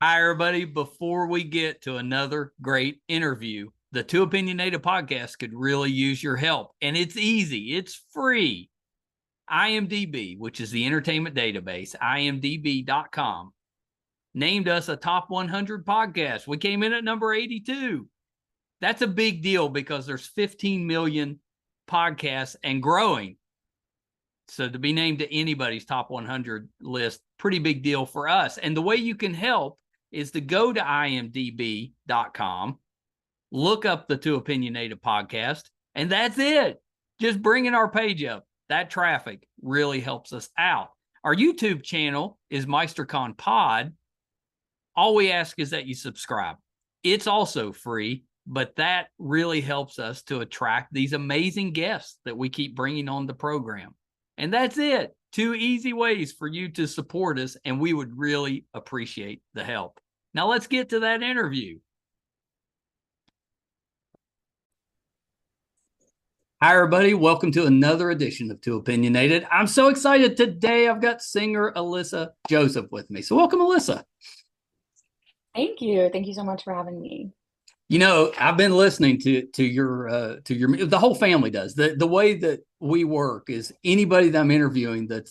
Hi, everybody. Before we get to another great interview, the Two Opinionated podcast could really use your help. And it's easy, it's free. IMDb, which is the entertainment database, imdb.com, named us a top 100 podcast. We came in at number 82. That's a big deal because there's 15 million podcasts and growing. So to be named to anybody's top 100 list, pretty big deal for us. And the way you can help is to go to imdb.com, look up the Two Opinionated podcast, and that's it. Just bringing our page up. That traffic really helps us out. Our YouTube channel is MeisterCon Pod. All we ask is that you subscribe. It's also free, but that really helps us to attract these amazing guests that we keep bringing on the program. And that's it. Two easy ways for you to support us, and we would really appreciate the help. Now let's get to that interview. Hi, everybody. Welcome to another edition of Two Opinionated. I'm so excited. Today I've got singer Alyssa Joseph with me. So welcome, Alyssa. Thank you. Thank you so much for having me. I've been listening to your the whole family does. The way that we work is anybody that I'm interviewing that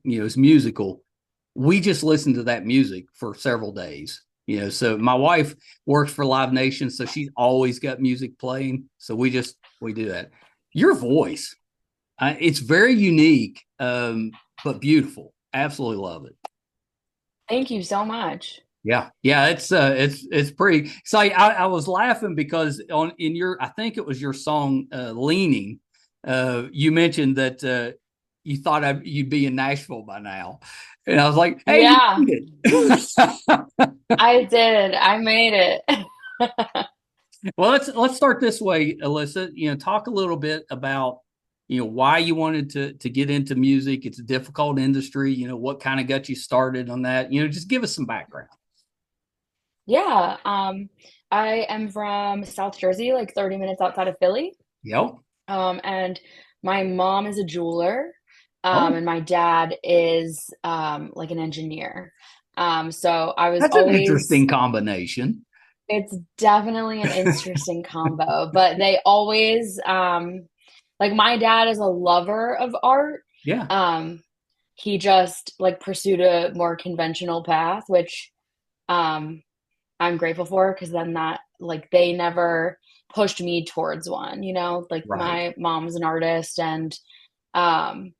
is musical, we just listen to that music for several days. So my wife works for Live Nation, so she's always got music playing. So we do that. Your voice, it's very unique, but beautiful. Absolutely love it. Thank you so much. Yeah, it's pretty. So I was laughing because I think it was your song "Leaning." You mentioned that you thought you'd be in Nashville by now, and I was like, "Hey, you Yeah, did it." I did. I made it. Well, let's start this way, Alyssa. Talk a little bit about why you wanted to get into music. It's a difficult industry. What kind of got you started on that. Just give us some background. Yeah, I am from South Jersey, like 30 minutes outside of Philly. Yep. And my mom is a jeweler, Oh, and my dad is like an engineer. So I was that's an always, interesting combination. it's definitely an interesting combo, but they always, like my dad is a lover of art. Yeah. Um, he just like pursued a more conventional path, which um I'm grateful for because then that like they never pushed me towards one, like Right. my mom's an artist and um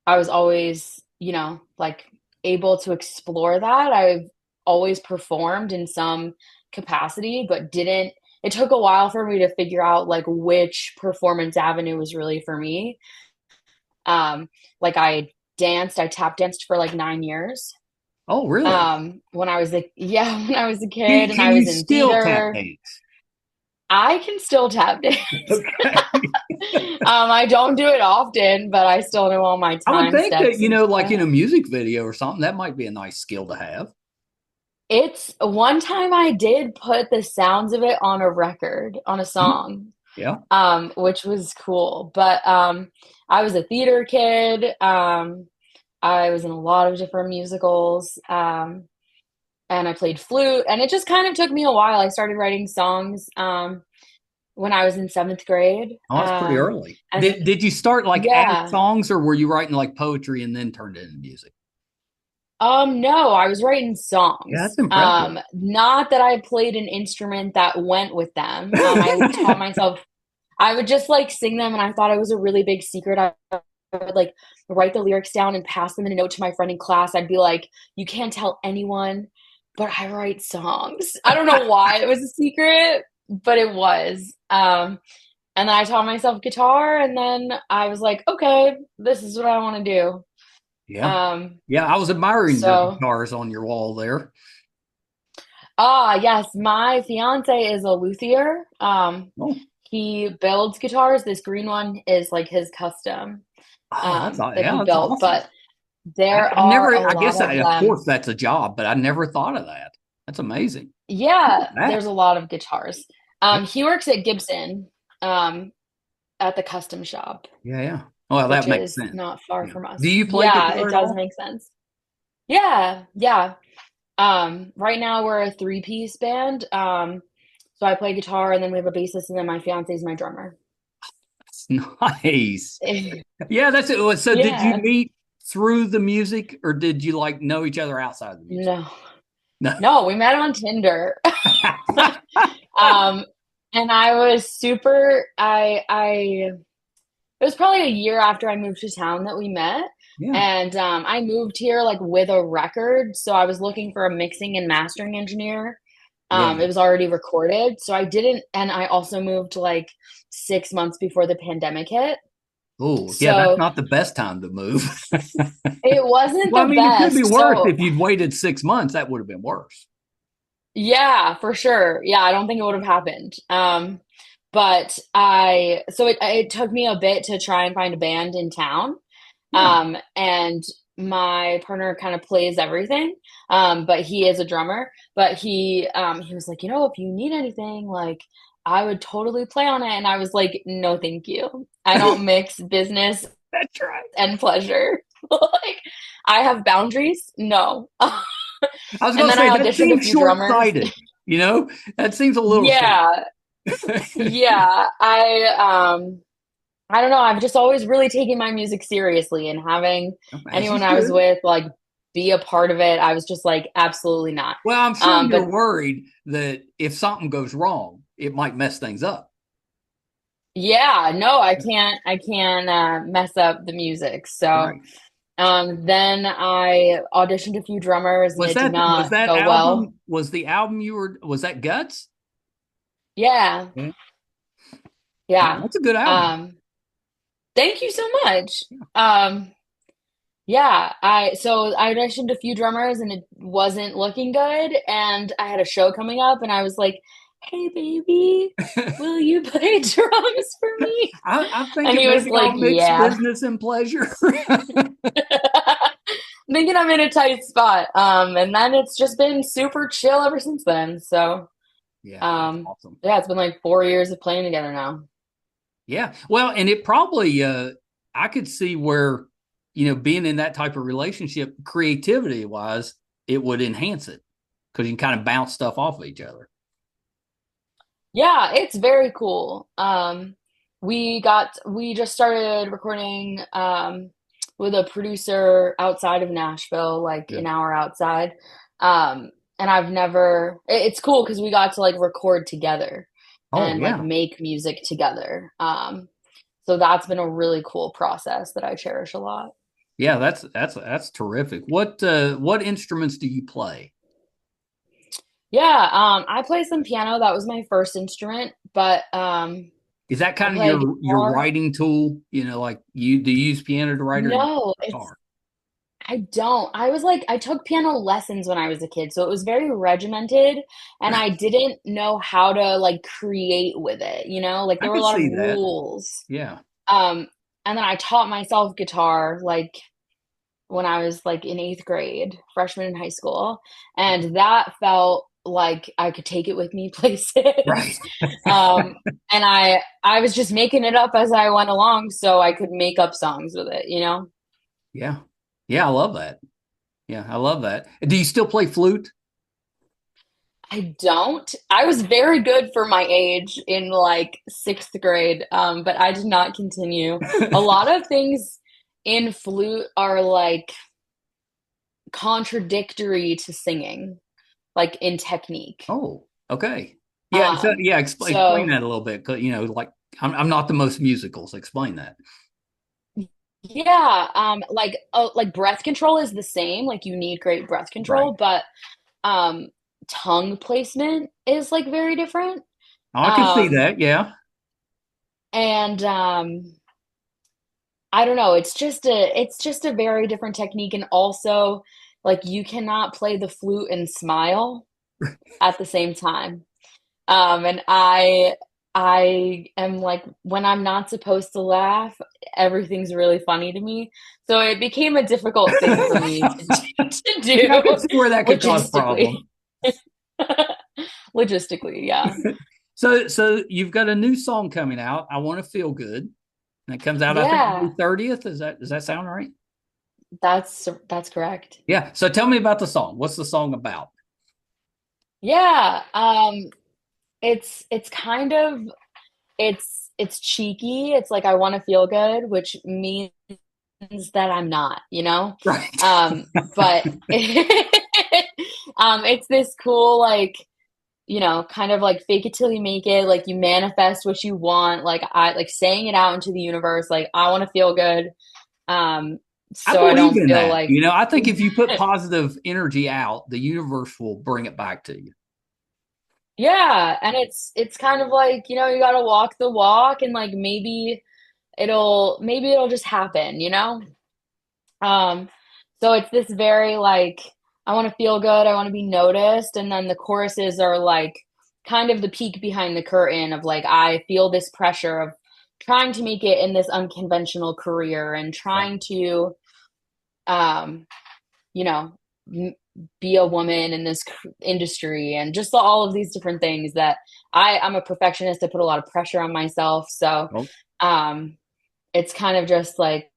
I was always, like able to explore that. I've always performed in some capacity, but didn't it took a while for me to figure out like which performance avenue was really for me. Um like I tap danced for like 9 years. Oh, really? When I was when I was a Can kid and can I you was in still tap theater. dance? I can still tap dance. Okay. I don't do it often, but I still know all my I would time think that, steps and like stuff. in a music video or something, that might be a nice skill to have. It's one time I did put the sounds of it on a record, on a Hmm. song, Yeah. which was cool. But I was a theater kid. I was in a lot of different musicals. And I played flute, and it just kind of took me a while. I started writing songs when I was in seventh grade. Oh, that's pretty early. And Did you start like as yeah, songs or were you writing like poetry and then turned it into music? no, I was writing Yeah, songs. that's impressive. Not that I played an instrument that went with them. I taught myself, I would just like sing them, and I thought it was a really big secret. I would like write the lyrics down and pass them in a note to my friend in class. I'd be like, you can't tell anyone, but I write songs. I don't know why it was a secret, but it was. And then I taught myself guitar, and then I was like, okay, this is what I want to do. Yeah. Um, Yeah, I was admiring your so guitars on your wall there. Yes, my fiance is a luthier. Oh, He builds guitars. This green one is like his custom, that he that's built, awesome. but there are a I lot guess of of them. course that's a job, but I never thought of that. That's amazing. Look Yeah, at there's that. a lot of guitars. Yeah. He works at Gibson, um, at the custom shop, Yeah. Yeah. Well, that which makes is sense. not far Yeah. from Do us. you play Yeah, guitar it at does all? make sense. Yeah, yeah. Right now we're a three-piece band. So I play guitar, and then we have a bassist, and then my fiance is my drummer. That's nice. Yeah, that's it. So did you Yeah. meet through the music, or did you like know each other outside of the music? No. No. No, we met on Tinder. Um, and I was super I it was probably a year after I moved to town that we met. Yeah. And I moved here like with a record. So I was looking for a mixing and mastering engineer. Yeah. It was already recorded. So I didn't, and I also moved like 6 months before the pandemic hit. Oh, yeah, that's So not the best time to move. it wasn't Well, I the mean, it could be best. worse. So If you'd waited 6 months, that would have been worse. yeah, for sure. Yeah, I don't think it would have happened. But so it took me a bit to try and find a band in town. Yeah. And my partner kind of plays everything. But he is a drummer. But he was like, if you need anything, like I would totally play on it. And I was like, no, thank you. I don't mix business That's right. and pleasure. Like I have boundaries. No. I was And going to then say I that auditioned a seems few drummers. short-sighted. That seems a little short. Yeah, yeah. I don't know. I've just always really taken my music seriously, and having As you anyone I was should. with like be a part of it, I was just like, absolutely not. Well, I'm sure But you're worried that if something goes wrong, it might mess things up. yeah, no, I can't mess up the music. So Right. then I auditioned a few drummers, and Was it did was not that go well. album? Was the album was that Guts? Yeah, Yeah. Yeah, yeah. that's a good album. Um, Thank you so much. Um, Yeah, I auditioned a few drummers, and it wasn't looking good, and I had a show coming up, and I was like, "Hey baby, will you play drums for me?" I'm And thinking he was maybe like, I'll mix "Yeah." business and pleasure. Thinking I'm in a tight spot. And then it's just been super chill ever since then. So, Yeah, that's um awesome. yeah, it's been like 4 years of playing together now. Yeah. Well, and it probably I could see where, being in that type of relationship, creativity wise, it would enhance it because you can kind of bounce stuff off of each other. Yeah, it's very cool. We just started recording with a producer outside of Nashville, like Yeah. an hour outside. And it's cool because we got to like record together Oh and like yeah. make music together. So that's been a really cool process that I cherish a lot. Yeah, that's terrific. What instruments do you play? Yeah, I play some piano. That was my first instrument, but Is that I kind of play your guitar. writing tool? Like do you use piano to write or do you No, use guitar? I don't. I took piano lessons when I was a kid, so it was very regimented, and I didn't know how to like create with it, Like I there were a could lot of see that. rules. Yeah. Um, and then I taught myself guitar like when I was like in eighth grade, freshman in high school, and that felt like I could take it with me Right. places. Um, and I was just making it up as I went along so I could make up songs with it. Yeah. Yeah, I love that. Yeah, I love that. Do you still play flute? I don't. I was very good for my age in like sixth grade, but I did not continue. A lot of things in flute are like contradictory to singing, like in technique. Oh, okay. Yeah, Um, yeah, explain so that a little bit. 'Cause, like I'm not the most musicals. Explain that. yeah, like breath control is the same. Like you need great breath Right. control, but um, tongue placement is like very different. Oh, I can see Um, that. Yeah. and I don't know, it's just a very different technique, and also like you cannot play the flute and smile at the same time. And I am like when I'm not supposed to laugh, everything's really funny to me. So it became a difficult thing for me to Yeah, I can do see where that could cause logistically. problems. Logistically, yeah. So you've got a new song coming out. I want to feel good. And it comes out, I think, Yeah. May 30th. Does that sound right? That's correct. Yeah. So tell me about the song. What's the song about? Yeah. It's kind of it's cheeky. It's like I want to feel good, which means that I'm not, you know? Right. But it's this cool, like, kind of like fake it till you make it, like you manifest what you want, like I like saying it out into the universe, like I want to feel good. Um, I so I believe don't in feel that. like You know, I think if you put positive energy out, the universe will bring it back to you. yeah, and it's kind of like, you gotta walk the walk and like maybe it'll just happen, you know? Um, so it's this very like, I want to feel good, I want to be noticed, and then the choruses are like kind of the peek behind the curtain of like I feel this pressure of trying to make it in this unconventional career and Right. trying to um, you know, be a woman in this industry and just all of these different things that I'm a perfectionist. I put a lot of pressure on myself. So Well, um, it's kind of just like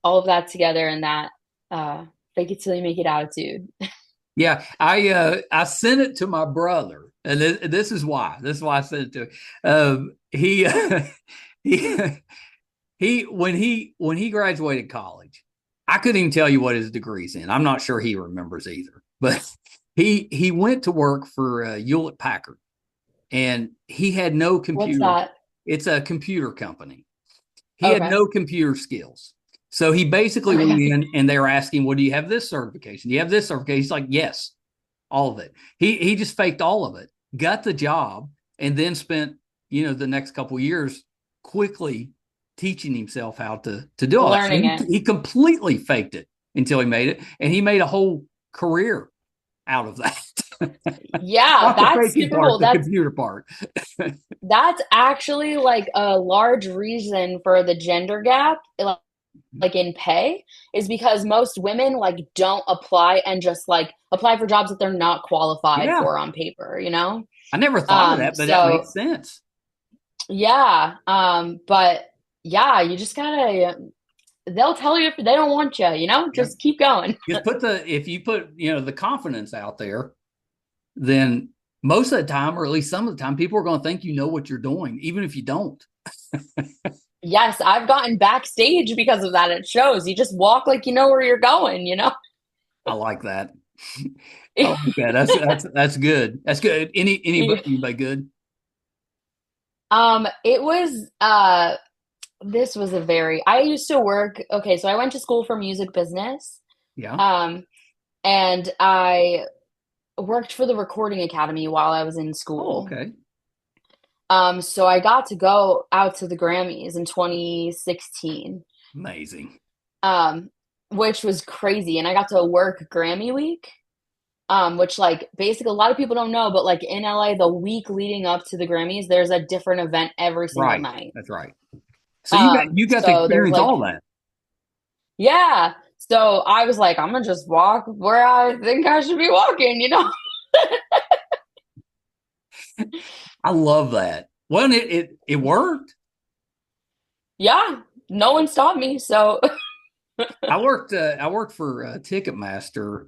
all of that together and that uh, fake it till you make it attitude. yeah, I sent it to my brother, and this is why. This is why I sent it to him. He he when he graduated college, I couldn't even tell you what his degree's in. I'm not sure he remembers either. But he went to work for Hewlett Packard, and he had no What's computer. that? It's a computer company. He had Okay. no computer skills. So he basically went Okay. in and they were asking, well, do you have this certification? Do you have this certification? He's like, yes, all of it. He just faked all of it, got the job, and then spent, the next couple of years quickly teaching himself how to do all that. So Learning he, it. he completely faked it until he made it. And he made a whole career out of that. Yeah, Not the that's faking super part, cool. the computer part. That's actually like a large reason for the gender gap, like in pay, is because most women like don't apply and just like apply for jobs that they're not qualified Yeah. for on paper, you know? I never thought of that, but that So makes sense. yeah, but yeah, you just gotta, they'll tell you if they don't want you, Yeah. just keep going. Just if you put, the confidence out there, then most of the time, or at least some of the time, people are going to think you know what you're doing, even if you don't. Yes, I've gotten backstage because of that. It shows. You just walk like you know where you're going, you know? I like that. I like that. That's good. That's good. Anybody good? It was this was a very I used to work, okay, so I went to school for music business. Yeah. Um, and I worked for the Recording Academy while I was in Oh, school. okay. So I got to go out to the Grammys in 2016, Amazing. um, which was crazy. And I got to work Grammy week, which like basically a lot of people don't know, but like in LA, the week leading up to the Grammys, there's a different event every single Right. night. That's right. So you got to So there's experience like, all that. yeah. So I was like, I'm gonna just walk where I think I should be walking, you know? I love that. Well, it worked. Yeah, no one stopped me. So I worked for Ticketmaster.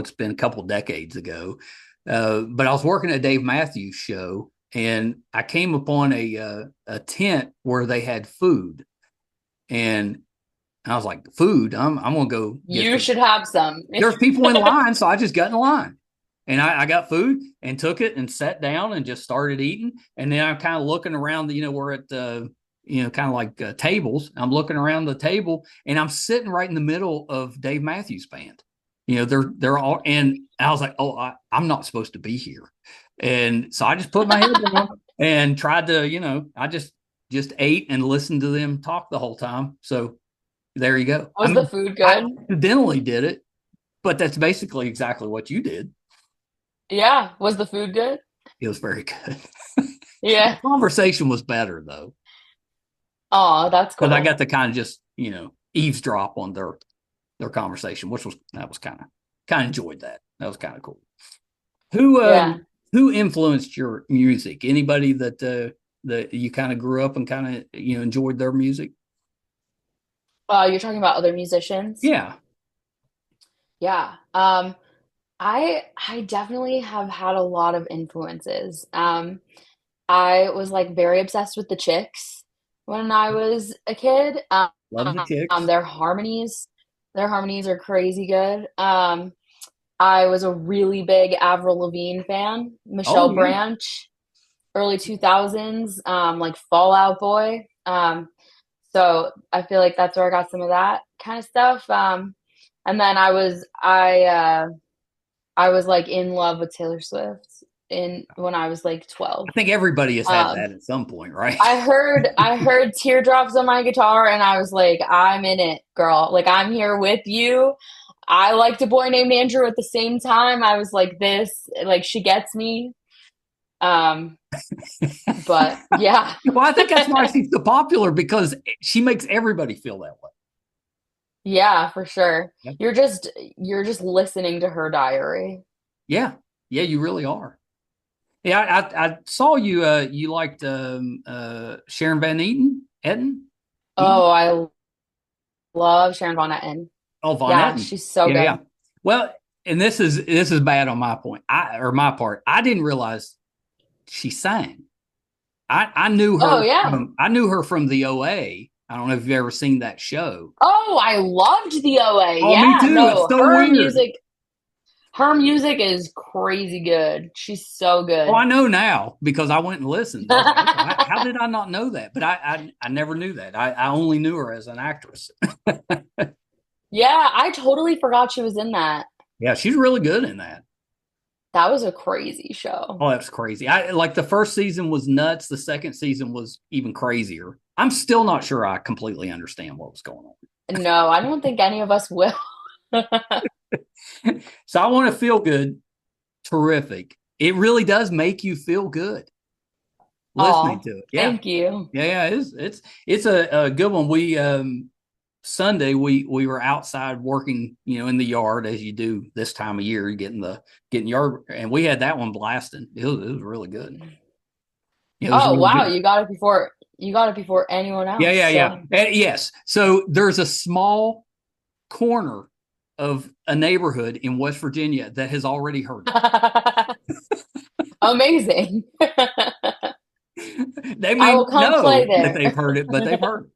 It's been a couple decades ago. But I was working at Dave Matthews Show, and I came upon a tent where they had food, and I was like, "Food? I'm gonna go get you some." should have some. There's people in line, so I just got in line, and I got food and took it and sat down and just started eating. And then I'm kind of looking around. We're at kind of like tables. I'm looking around the table, and I'm sitting right in the middle of Dave Matthews Band. They're all, and I was like, oh, I'm not supposed to be here, and so I just put my head down and tried to, I just ate and listened to them talk the whole time. So there you go. I Was the mean, food I good? accidentally did it, but that's basically exactly what you did. Yeah. Was the food good? It was very good. The Yeah. conversation was better though, Oh, that's because I got cool. to kind of just eavesdrop on their conversation, which was that was kind of enjoyed that. That was kind of cool. Who Yeah. who influenced your music? Anybody that you kind of grew up and kind of enjoyed their music? You're talking about other musicians? Yeah. Yeah. I definitely have had a lot of influences. I was like very obsessed with the Chicks when I was a kid. Love the Chicks. Their harmonies are crazy good. I was a really big Avril Lavigne fan, Oh Michelle yeah. Branch, early 2000s, like Fall Out Boy. So I feel like that's where I got some of that kind of stuff. And then I was like in love with Taylor Swift in when I was like 12. I think everybody has had Um, that at some point, right? I heard teardrops on my guitar and I was like, I'm in it, girl. Like I'm here with you. I liked a boy named Andrew at the same time. I was like this, like she gets me. Um, but yeah. Well, I think that's why she's so popular because she makes everybody feel that way. Yeah, for sure. Yep. You're just listening to her diary. Yeah. Yeah, you really are. Yeah, I saw you you liked Sharon Van Etten? Eaton? Oh, I love Sharon Von Etten. Oh, Von Yeah, Etten. she's so Yeah, yeah. good. Well, and this is bad on my point. My part. I didn't realize she sang. Oh yeah. I knew her from the OA. I don't know if you've ever seen that show. Oh, I loved the OA. Oh, me Yeah, too. It's no, so weird. her music is crazy good. She's so Oh, I good. know now because I went and listened. I was like, okay, how did I not know that? But I never knew that. I only knew her as an actress. Yeah, I totally forgot she was in that. Yeah, she's really good in that. That was a crazy show. Oh, that's crazy. I like the first season was nuts. The second season was even crazier. I'm still not sure I completely understand what was going No, I don't think any of us will. on. So I want to feel good. Terrific. It really does make you feel good listening Oh, to it. Yeah. thank you. Yeah, yeah, it's a good one. We Sunday we were outside working, in the yard as you do this time of year, getting yard, and we had that one blasting. It was really good. It was Oh, really wow, good. you got it before anyone Yeah, else. yeah, yeah. So And yes. So there's a small corner of a neighborhood in West Virginia that has already heard amazing. it. They I may will not come play know that there. they've heard it, but they've heard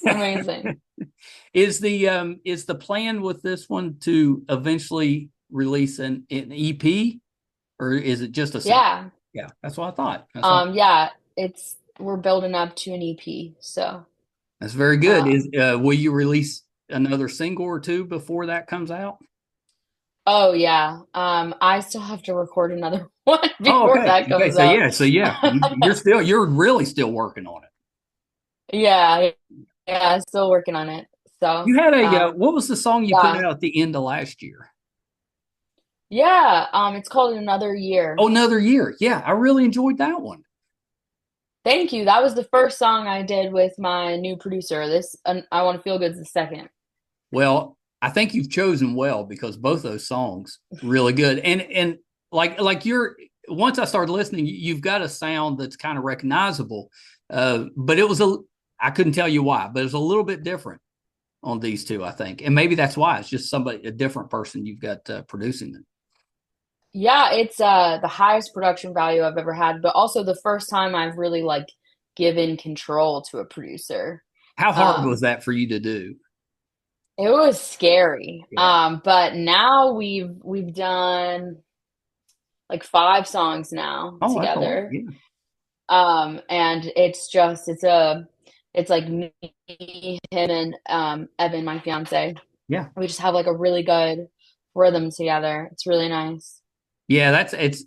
Amazing. it. Is the plan with this one to eventually release an EP, or is it just a single? Yeah. Yeah, that's what I thought. Yeah, we're building up to an EP. So, That's very good. Is um, will you release another single or two before that comes out? oh yeah. I still have to record another one Oh, before okay. that Okay. comes So out. yeah. So yeah, you're really still working on it. Yeah, yeah, still working on it. So, You had what was the song you put yeah. out at the end of last year? Yeah, it's called Another Year. Oh, Another Year. Yeah, I really enjoyed that one. Thank you. That was the first song I did with my new producer. I Want to Feel Good's the second. Well, I think you've chosen well because both those songs really good. And like you're once I started listening, you've got a sound that's kind of recognizable. But I couldn't tell you why, but it was a little bit different on these two, I think. And maybe that's why it's just a different person you've got producing them. Yeah, it's the highest production value I've ever had, but also the first time I've really like given control to a producer. How hard was Um, that for you to do? it was scary. Yeah. But now we've done like 5 songs now Oh, that's a lot. together. Yeah. And it's like me, him, and Evan, my fiance. Yeah. We just have like a really good rhythm together. It's really nice. Yeah. It's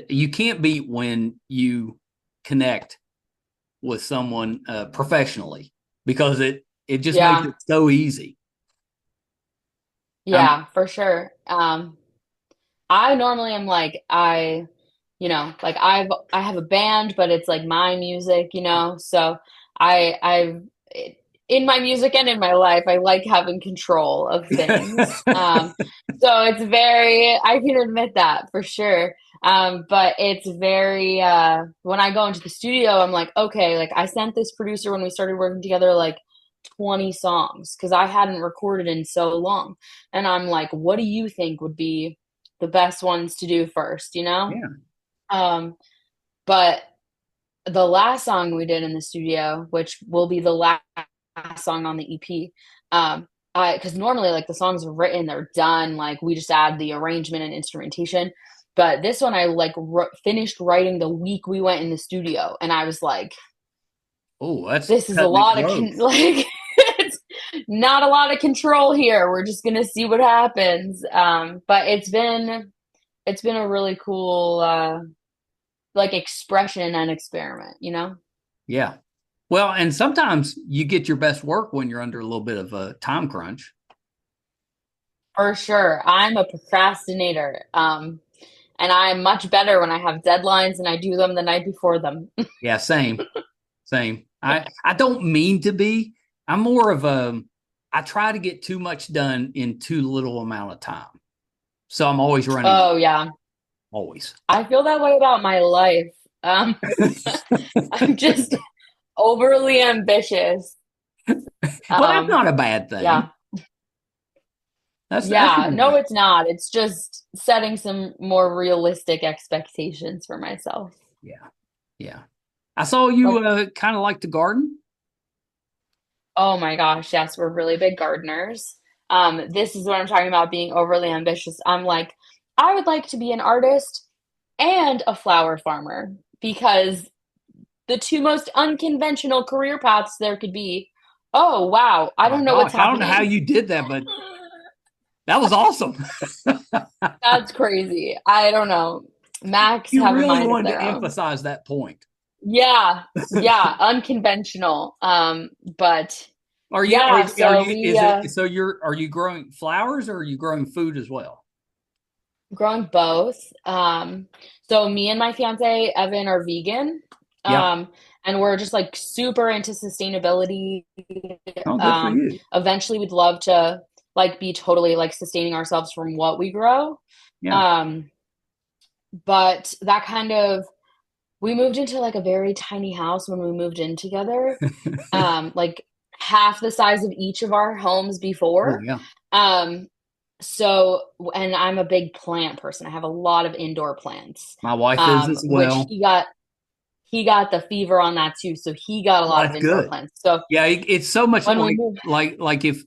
you can't beat when you connect with someone professionally because it just makes Yeah, it so easy. I'm yeah, for sure. I normally am like like I have a band, but it's like my music, So I've in my music and in my life, I like having control of things. So it's very I can admit that for sure. But it's very when I go into the studio, I'm like, okay, like I sent this producer when we started working together like 20 songs because I hadn't recorded in so long. And I'm like, what do you think would be the best ones to do first, you know? Yeah. But the last song we did in the studio, which will be the last song on the EP, because normally like the songs are written, they're done, like we just add the arrangement and instrumentation. But this one I like finished writing the week we went in the studio, and I was like, Oh, that's this is a cutting it lot of close. like it's not a lot of control here. We're just gonna see what happens. But it's been a really cool like expression and experiment, you know? Yeah. Well, and sometimes you get your best work when you're under a little bit of a time crunch. For sure. I'm a procrastinator. And I'm much better when I have deadlines and I do them the night before them. Yeah, same. Same. I don't mean to be. I'm more of a I try to get too much done in too little amount of time. So I'm always running Oh late. yeah. Always. I feel that way about my life. I'm just overly ambitious. Well, that's Um, not a bad thing. yeah. That's a Yeah. good No, thing. it's not. It's just setting some more realistic expectations for myself. Yeah. Yeah. I saw you Like, kind of like to garden. oh my gosh, yes, we're really big gardeners. This is what I'm talking about being overly ambitious. I'm like, I would like to be an artist and a flower farmer because the two most unconventional career paths there could be. Oh, wow. I My don't know what's gosh, I don't know how happening. you did that, but that was awesome. That's crazy. I don't know. Macs You have a really mind of wanted their to own. emphasize that point. Yeah. Yeah. Unconventional. But Are you yeah, are so you we is it so you're are you growing flowers or are you growing food as well? growing both. So me and my fiance Evan are vegan. Yeah. Um, and we're just like super into sustainability. Oh, good for you. Eventually we'd love to like be totally like sustaining ourselves from what we grow. Yeah. Um, but that kind of we moved into like a very tiny house when we moved in together. Like half the size of each of our homes Oh before. yeah. Um, so, and I'm a big plant person. I have a lot of indoor plants. My wife is as Which well. he got the fever on that too. So he got a Well, lot of that's indoor good. plants. So Yeah, it's so much when we moved, like if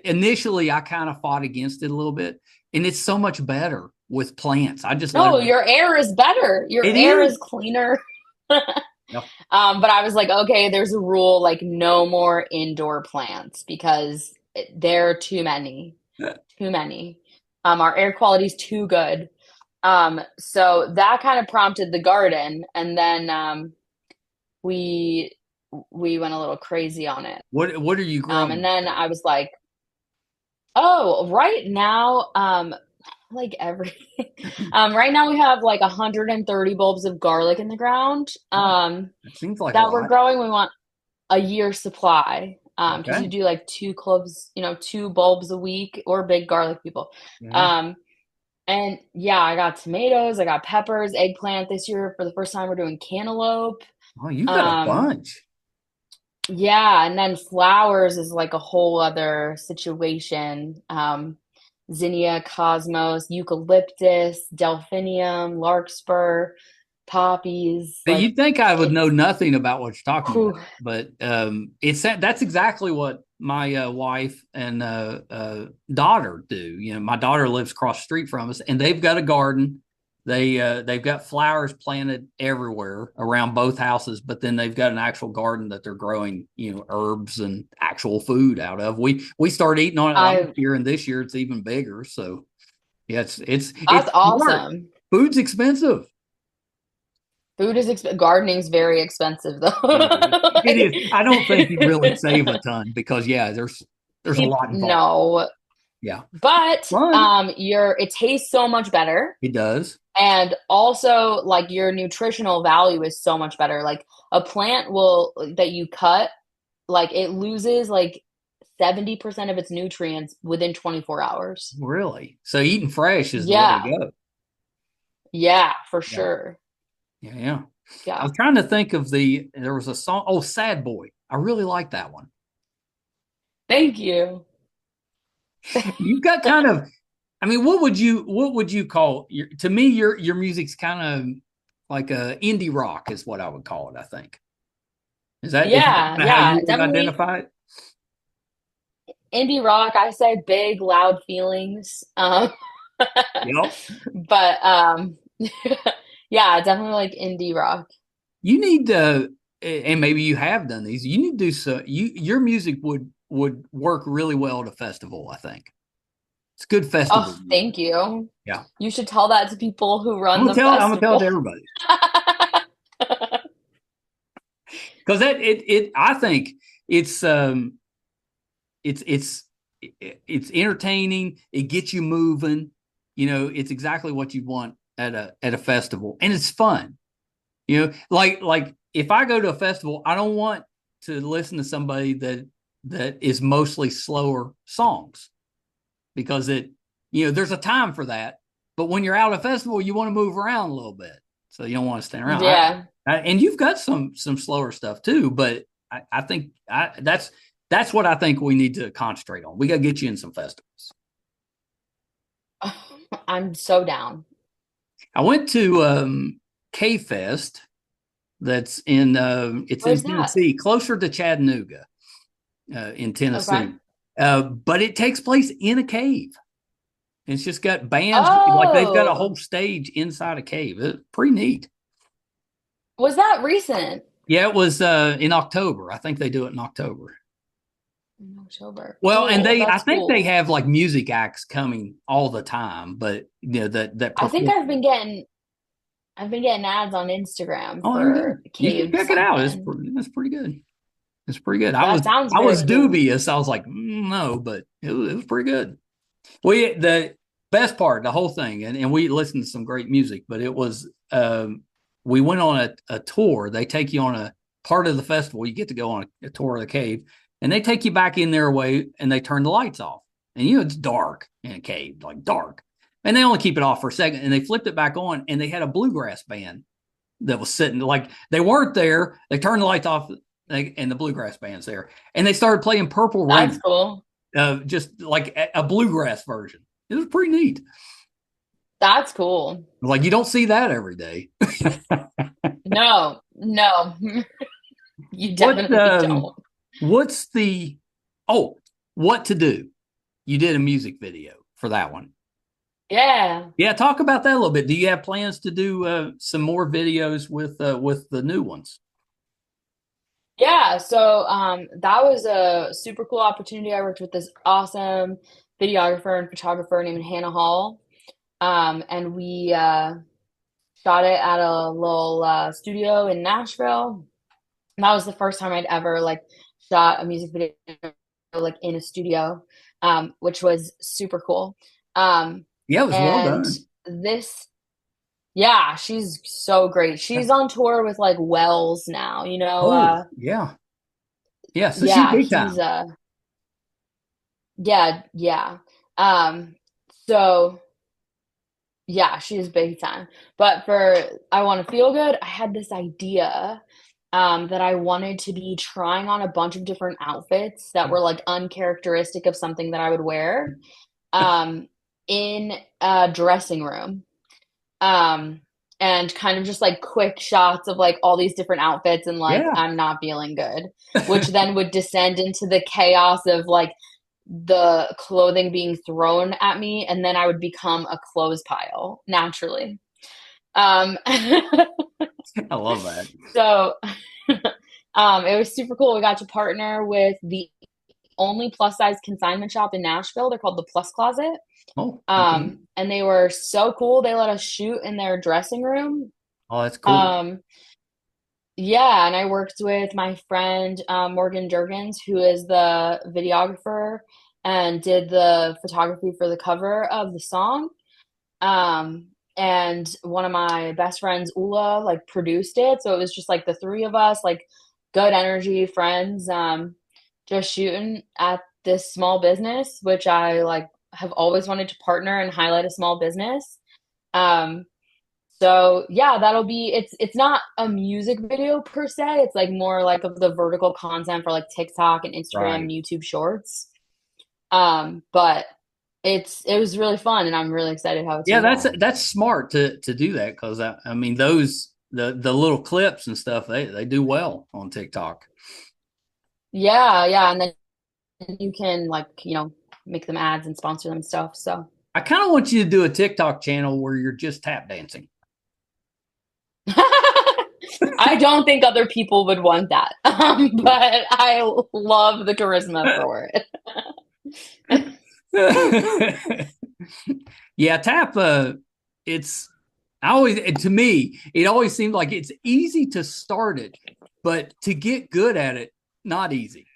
initially I kind of fought against it a little bit, and it's so much better with plants. I just let no, them. your air is better. Your It air is. is cleaner. Yep. But I was like, okay, there's a rule like no more indoor plants because there are too many, too many. Our air quality is too good. So that kind of prompted the garden, and then we we went a little crazy on it. What are you And growing? then I was like, oh, right now, like everything. Right now we have like 130 bulbs of garlic in the ground. Oh, that seems like a That we're lot. growing. We want a year supply. Because you Okay. do like two cloves, you know, two bulbs a week, or big garlic people. Yeah. Um, and yeah, I got tomatoes, I got peppers, eggplant this year for the first time. We're doing cantaloupe. Oh, you've got a Um, bunch. yeah, and then flowers is like a whole other situation. Zinnia, cosmos, eucalyptus, delphinium, larkspur, poppies. Now, Like you'd think I would it's, know nothing about what you're talking whew. about, but it's that's exactly what my wife and daughter do. You know, my daughter lives across the street from us, and they've got a garden. They've got flowers planted everywhere around both houses, but then they've got an actual garden that they're growing, you know, herbs and actual food out of. We started eating on it last I year, and this year it's even bigger. So yeah, it's That's smart. awesome. Food's expensive. Food is gardening's very expensive though. Yeah, it Like, is. I don't think you really save a ton because yeah, there's a lot involved. no, Yeah, but fun. your it tastes so much better, It does. and also like your nutritional value is so much better. Like a plant will that you cut, like it loses like 70% of its nutrients within 24 hours. Really. So eating fresh is the way to Yeah, go. yeah, for Yeah, sure. yeah, yeah. I Yeah. was trying to think of there was a song. Oh, Sad Boy. I really like that one. Thank you. You've got kind of, I mean, what would you call to me, your music's kind of like a indie rock is what I would call it, I think. Is that Yeah, kind of how yeah, you would definitely identify it? indie rock. I say big, loud feelings. Yep. But yeah, definitely like indie rock. You need to, and maybe you have done these. You need to do so. Your music would work really well at a festival. I think it's good Oh, festival music. thank you. Yeah, You should tell that to people who I'm run gonna the tell. I'm gonna tell it to festival. everybody because that it. I think it's it's it's it's entertaining. It gets you moving. It's exactly what you want at a festival, and it's fun. Like if I go to a festival, I don't want to listen to somebody that is mostly slower songs because there's a time for that. But when you're out at a festival, you want to move around a little bit, so you don't want to stand around. Yeah. And you've got some slower stuff too, but I think that's what I think we need to concentrate on. We got to get you in some festivals. I'm so down. I went to K Fest. It's in Where's that? Tennessee, closer to Chattanooga, in Okay. Tennessee. But it takes place in a cave. It's just got bands, like they've got a Oh, whole stage inside a cave. It's pretty neat. was that recent? Yeah, it was in October. I think they do it in October. In October. Well, and Cool. I That's think they cool. have like music acts coming all the time, but that I think perform. I've been getting ads on Instagram Oh, there you go. for You should cave check it out. something. It's pretty good. It's pretty good. I That was sounds I was very cool. dubious. I was like, no, but it was pretty good. The best part, the whole thing, and we listened to some great music, but it was we went on a tour. They take you on a part of the festival. You get to go on a tour of the cave, and they take you back in their way, and they turn the lights off, and it's dark in a cave, like dark, and they only keep it off for a second, and they flipped it back on, and they had a bluegrass band that was sitting like they weren't there. They turned the lights off, and the bluegrass band's there, and they started playing Purple That's Rain, cool. just like a bluegrass version. It was pretty neat. That's cool. Like you don't see that every day. No, no, you What definitely don't. what's the oh what to do? You did a music video for that one. Yeah. Yeah, talk about that a little bit. Do you have plans to do some more videos with the new ones? Yeah, so that was a super cool opportunity. I worked with this awesome videographer and photographer named Hannah Hall. And we shot it at a little studio in Nashville. And that was the first time I'd ever like shot a music video like in a studio, which was super cool. Um, Yeah, it was well and done. this, yeah, she's so great. She's on tour with like Wells now, Oh, yeah. Yeah, so she's yeah, big he's time. yeah, yeah. Um, so yeah, she is big time. But for I Want to Feel Good, I had this idea that I wanted to be trying on a bunch of different outfits that were like uncharacteristic of something that I would wear um, in a dressing room. Um, and kind of just like quick shots of like all these different outfits and like Yeah. I'm not feeling good, which then would descend into the chaos of like the clothing being thrown at me, and then I would become a clothes pile naturally. Um, I love that. so it was super cool. We got to partner with the only plus size consignment shop in Nashville. They're called the Plus Closet. Oh, okay. And they were so cool. They let us shoot in their dressing room. Oh, that's cool. Um, yeah, and I worked with my friend Morgan Jurgens, who is the videographer and did the photography for the cover of the song. And one of my best friends, Ula, like produced it. So it was just like the three of us, like good energy friends, just shooting at this small business, which I like have always wanted to partner and highlight a small business. Um, So yeah, that'll be it's not a music video per se. It's like more like of the vertical content for like TikTok and Instagram Right. and YouTube Shorts. But it was really fun and I'm really excited how it's Yeah, evolved. that's smart to do that because I mean those the little clips and stuff they do well on TikTok. Yeah, yeah, and then you can like, make them ads and sponsor them and stuff. So I kind of want you to do a TikTok channel where you're just tap dancing. I don't think other people would want that. But I love the charisma for it. Yeah, tap. It's I always to me it always seemed like it's easy to start it, but to get good at it, not easy.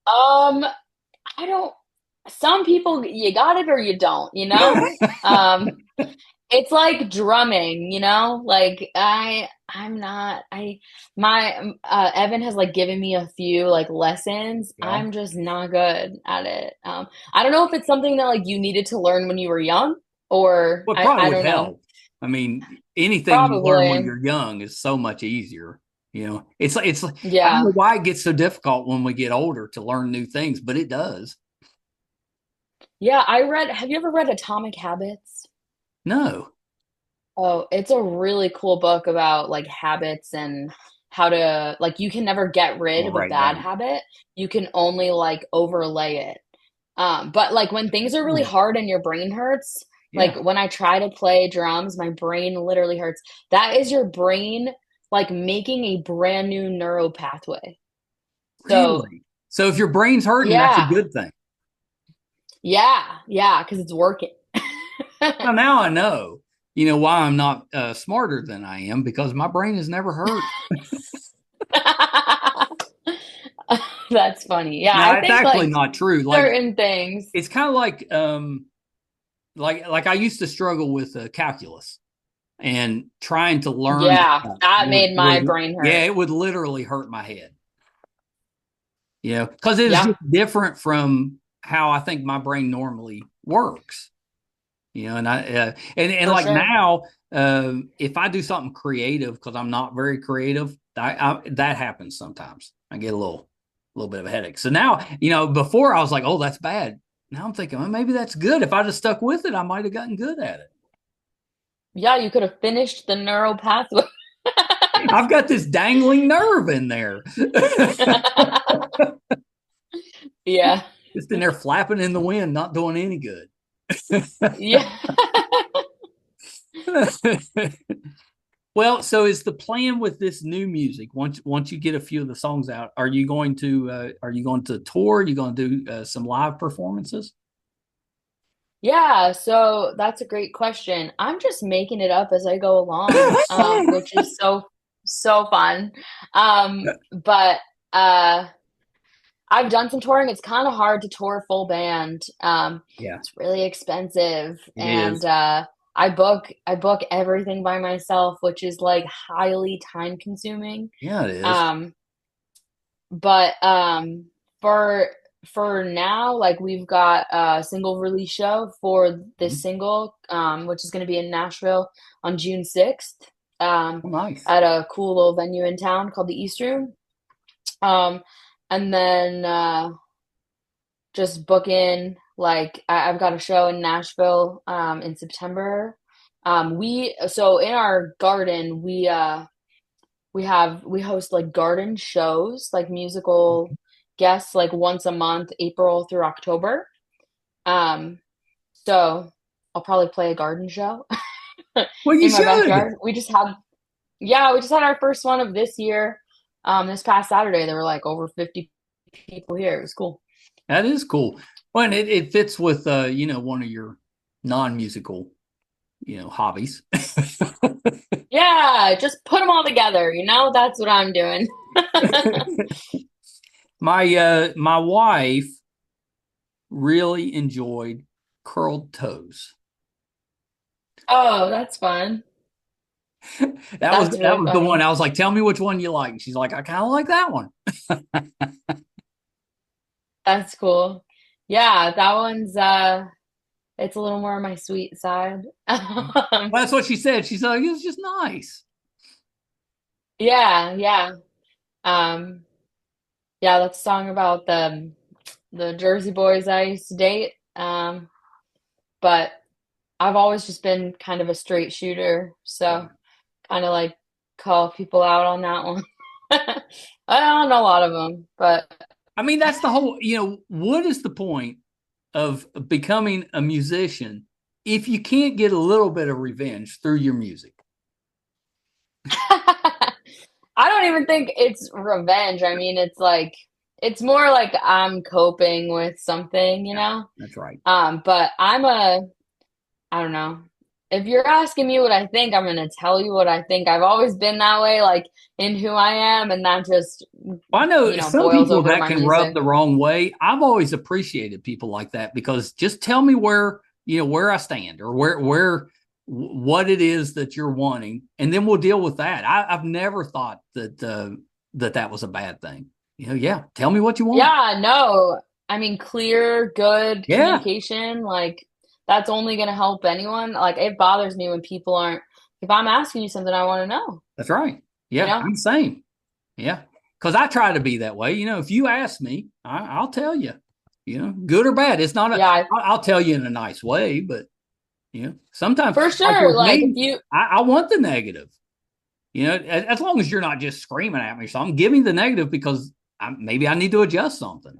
Um, I don't, some people you got it or you don't, you know? It's like drumming, you know? Like I'm not I my Evan has like given me a few like lessons. Yeah. I'm just not good at it. I don't know if it's something that like you needed to learn when you were young or Well, it I probably would don't know. help. I mean, anything you learn when Probably. you're young is so much easier. It's like I don't Yeah. know why it gets so difficult when we get older to learn new things, but it does. Yeah, have you ever read Atomic Habits? No. Oh, it's a really cool book about like habits and how to like you can never get rid I'll of a write bad down. habit. You can only like overlay it. But like when things are really Oh, hard and your brain hurts, like yeah. when I try to play drums, my brain literally hurts. That is your brain like making a brand new neural pathway. So, Really? So if your brain's hurting, that's a yeah. good thing. Yeah, yeah, because it's working. Well, now I know, why I'm not smarter than I am because my brain has never hurt. That's funny. Yeah, I Now, it's think actually like not true. Like certain things. it's kind of like I used to struggle with calculus and trying to learn Yeah, that that made my brain yeah, hurt. it would literally hurt my head. Because it is Yeah, just different from how I think my brain normally works. And and for like sure. now, if I do something creative because I'm not very creative, that happens sometimes. I get a little bit of a headache. So now, before I was like, oh, that's bad. Now I'm thinking, well, maybe that's good. If I just stuck with it, I might have gotten good at it. Yeah, you could have finished the neural pathway. I've got this dangling nerve in there, Yeah. just in there flapping in the wind, not doing any good. Yeah. Well, so is the plan with this new music once you get a few of the songs out? Are you going to tour? Are you going to do some live performances? Yeah, so that's a great question. I'm just making it up as I go along, which is so fun. But I've done some touring. It's kind of hard to tour full band. Yeah, It's really expensive, it and is. I book everything by myself, which is like highly time consuming. Yeah, it is. Um, but for for now, like we've got a single release show for this Mhm. single, which is going to be in Nashville on June 6th, um, Oh, nice. at a cool little venue in town called the East Room. Um, and then just booking like I've got a show in Nashville in September. We so in our garden we host like garden shows, like musical guests like once a month, April through October. Um, so I'll probably play a garden show Well, you in my should. backyard. We just had our first one of this year. This past Saturday there were like over 50 people here. It was cool. That is cool. Well, and it fits with one of your non-musical, hobbies. Yeah, just put them all together, you know? That's what I'm doing. My wife really enjoyed curled toes. Oh, that's fun. That was That's that really was the one. funny. I was like, "Tell me which one you like." And she's like, "I kind of like that one." That's cool. Yeah, that one's It's a little more on my sweet side. Well, that's what she said. She's like, it's just nice. Yeah, yeah. Um, yeah, that's a song about the Jersey boys I used to date. But I've always just been kind of a straight shooter, Yeah. so kind of like call people out on that one. I don't know a lot of them, but I mean, that's the whole, what is the point of becoming a musician if you can't get a little bit of revenge through your music? I don't even think it's revenge. I mean, it's more like I'm coping with something, you Yeah, know? that's right. But I don't know. If you're asking me what I think, I'm gonna tell you what I think. I've always been that way, like in who I am, and that just, Well, I know some boils people over to that my can rub music. the wrong way. I've always appreciated people like that because just tell me where I stand or what it is that you're wanting, and then we'll deal with that. I've never thought that was a bad thing. Yeah, tell me what you want. Yeah, no. I mean, clear, good Yeah, communication, like that's only gonna help anyone. Like it bothers me when people aren't, if I'm asking you something, I want to know, that's right. you Yeah, know? I'm the same. Yeah, because I try to be that way. If you ask me, I'll tell you. Good or bad. It's not a. Yeah, I'll tell you in a nice way, but sometimes, for like sure. with Like if me, you, I want the negative. As long as you're not just screaming at me, so I'm giving the negative because maybe I need to adjust something.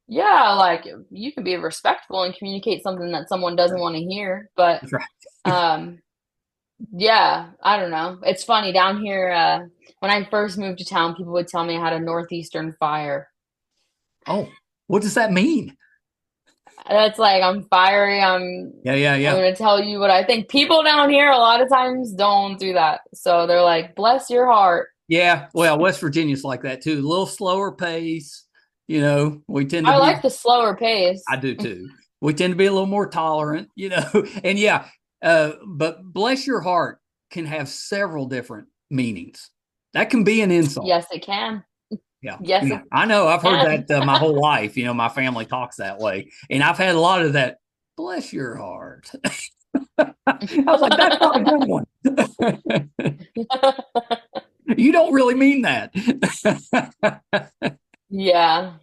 yeah, like you can be respectful and communicate something that someone doesn't Right. want to hear, but That's right. um yeah, I don't know. It's funny down here, when I first moved to town, people would tell me I had a northeastern fire. Oh, what does that mean? That's like I'm fiery, Yeah, yeah, I'm yeah, gonna tell you what I think. People down here a lot of times don't do that. So they're like, bless your heart. yeah. Well, West Virginia's like that too. A little slower pace. We tend to I be. like the slower I pace. do too. We tend to be a little more tolerant. And yeah, but bless your heart can have several different meanings. That can be an insult. Yes, it can. Yeah, Yes, yeah. it I know. I've heard can. that my whole life. My family talks that way, and I've had a lot of that. Bless your heart. I was like, that's not a good one. You don't really mean that. Yeah.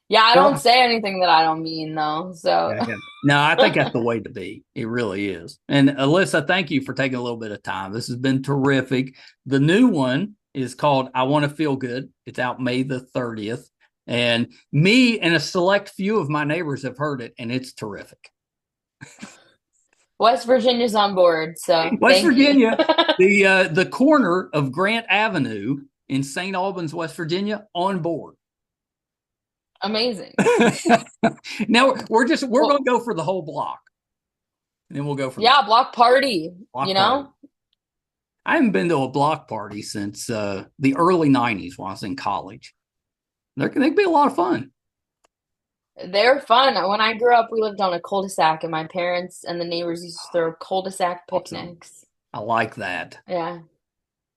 Yeah, I don't Well, say anything that I don't mean though. So yeah, yeah. No, I think that's the way to be. It really is. And Alyssa, thank you for taking a little bit of time. This has been terrific. The new one is called I Want to Feel Good. It's out May the 30th. And me and a select few of my neighbors have heard it, and it's terrific. West Virginia's on board, so West thank you. Virginia, the corner of Grant Avenue in St. Albans, West Virginia, on board. Amazing. Now we're Well, going to go for the whole block, and then we'll go from there. yeah, block party, you Block party. know? I haven't been to a block party since the early '90s when I was in college. They can be a lot of fun. They're fun. When I grew up, we lived on a cul-de-sac, and my parents and the neighbors used to throw cul-de-sac Awesome. picnics. I like that. Yeah,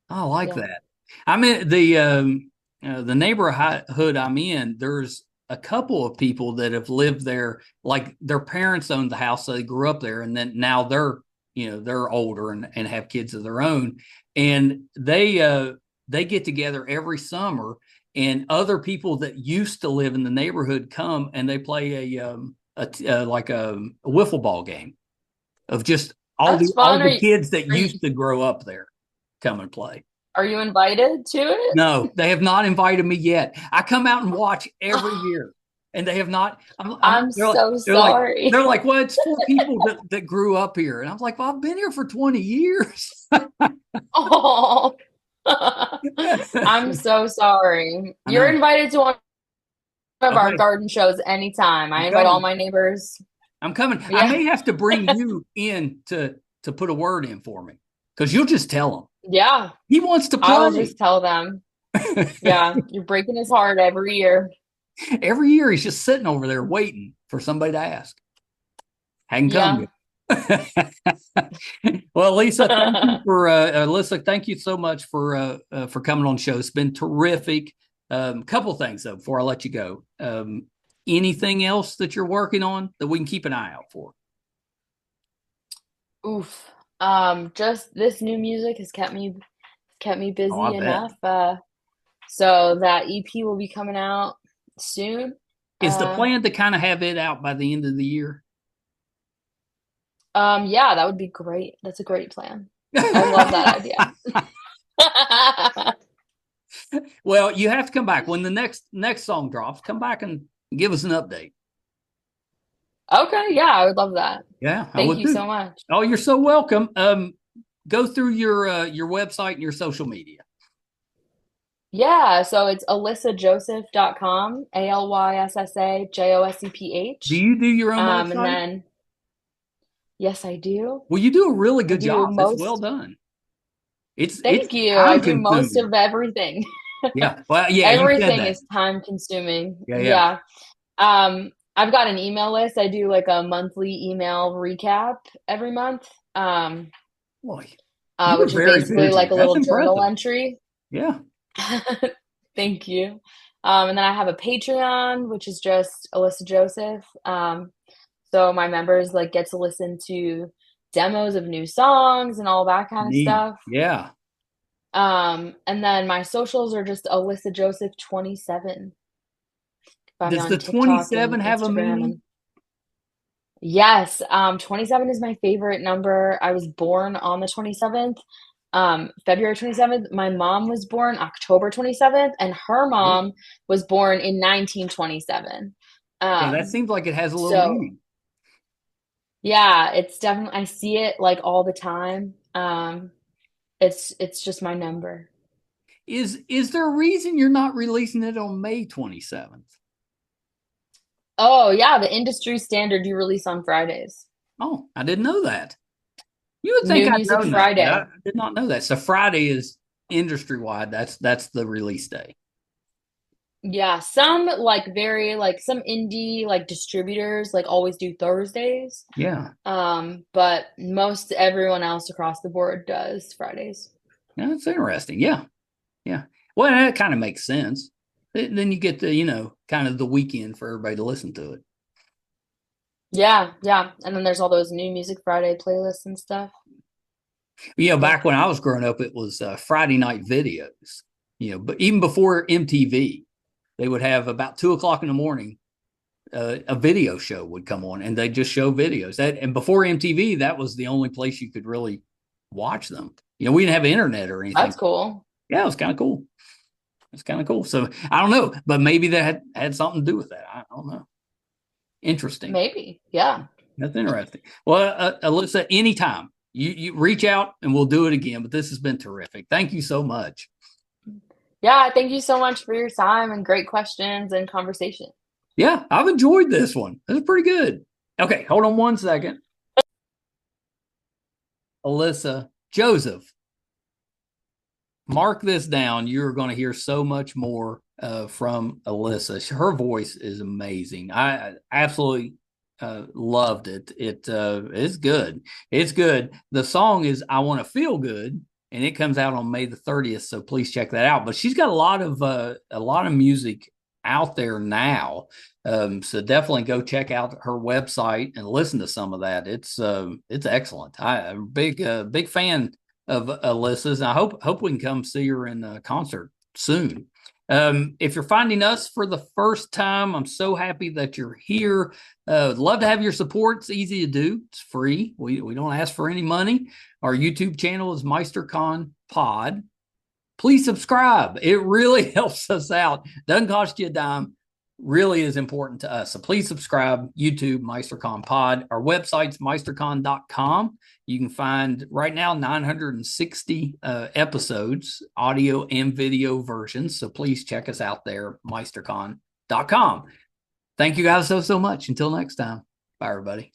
I like yeah. that. I mean the neighborhood I'm in. There's a couple of people that have lived there. Like their parents owned the house, so they grew up there, and then now they're older and have kids of their own, and they get together every summer, and other people that used to live in the neighborhood come and they play like a wiffle ball game of just all That's the all fun. the kids that Are you used to grow up there come and play. are you invited to it? No, they have not invited me yet. I come out and watch every year, and they have not. I'm They're like, so they're like, sorry. they're like, well, it's for people that grew up here, and I'm like, well, I've been here for 20 years. Oh, I'm so sorry. I You're know. invited to one of our Okay, garden shows anytime. I'm I invite all coming. my neighbors. I'm coming. I Yeah. may have to bring you in to put a word in for me because you'll just tell him Yeah. he wants to I will play. just tell them. Yeah, you're breaking his heart every year. Every year he's just sitting over there waiting for somebody to ask. Hadn't come Yeah. yet. Well, Lisa, thank you for Alyssa. Thank you so much for coming on the show. It's been terrific. Couple things though before I let you go. Anything else that you're working on that we can keep an eye out for? Oof. Just this new music has kept me Oh, I busy bet. enough. So that EP will be coming out soon. Is the Uh, plan to kind of have it out by the end of the year? yeah, that would be great. That's a great plan. I love that idea. Well, you have to come back when the next song drops. Come back and give us an update. Okay, yeah, I would love that. Yeah, I Thank would you so too. much. Oh, you're so welcome. Go through your website and your social media. Yeah, so it's alyssajoseph.com, Do ALYSSAJOSEPH. you do your own And website? then yes, I do. Well, you do a really I good do job. It's well most. done. It's Thank you. I time do most consuming. of everything. Yeah. Well, yeah, you said Everything that. is time consuming. Yeah, yeah. Yeah. I've got an email list. I do like a monthly email recap every month, Boy, you're which is very basically busy. like a That's little journal impressive. entry. Yeah. Thank you. And then I have a Patreon, which is just Alyssa Joseph. So my members like get to listen to demos of new songs and all that kind of Neat. stuff. Yeah. And then my socials are just Alyssa Joseph 27. Find me Does on the TikTok 27 and have a Instagram. meaning? And yes, 27 is my favorite number. I was born on the 27th, February 27th. My mom was born October 27th, and her Oh, mom was born in 1927. yeah, that Um, seems like it has a little so meaning. yeah, it's definitely I see it like all the time. It's just my number. Is there a reason you're not releasing it on May 27th? Oh yeah, the industry standard you release on Fridays. Oh, I didn't know that. You would think New I'd Music known that, but I Friday. did not know that. So Friday is industry wide. That's the release day. Yeah, some like very like some indie like distributors like always do Thursdays. Yeah. But most everyone else across the board does Fridays. Yeah, that's interesting. Yeah. Yeah. Well, that kind of makes sense. Then you get the, kind of the weekend for everybody to listen to it. Yeah, yeah. And then there's all those new Music Friday playlists and stuff. Yeah. Back when I was growing up, it was Friday night videos. But even before MTV, they would have about 2 o'clock in the morning. A video show would come on, and they just show videos. And before MTV, that was the only place you could really watch them. We didn't have internet or anything. That's cool. Yeah, it was kind of cool. It's kind of cool. So I don't know, but maybe that had something to do with that. I don't know. Interesting. Maybe. Yeah. That's interesting. Well, Alyssa, anytime you reach out and we'll do it again. But this has been terrific. Thank you so much. Yeah, thank you so much for your time and great questions and conversation. Yeah, I've enjoyed this one. This is pretty good. Okay, hold on one second. Alyssa Joseph, mark this down. You're going to hear so much more from Alyssa. Her voice is amazing. I absolutely loved it. It's good. It's good. The song is "I Want to Feel Good," and it comes out on May the 30th. So please check that out. But she's got a lot of music out there now. So definitely go check out her website and listen to some of that. It's excellent. I'm a big fan of Alyssa's. And I hope we can come see her in concert soon. If you're finding us for the first time, I'm so happy that you're here. Love to have your support. It's easy to do. It's free. We don't ask for any money. Our YouTube channel is MeisterCon Pod. Please subscribe. It really helps us out. Doesn't cost you a dime. Really is important to us. So please subscribe. YouTube, MeisterCon Pod. Our website's meistercon.com. You can find right now 960 episodes, audio and video versions. So please check us out there, meistercon.com. Thank you guys so much. Until next time. Bye, everybody.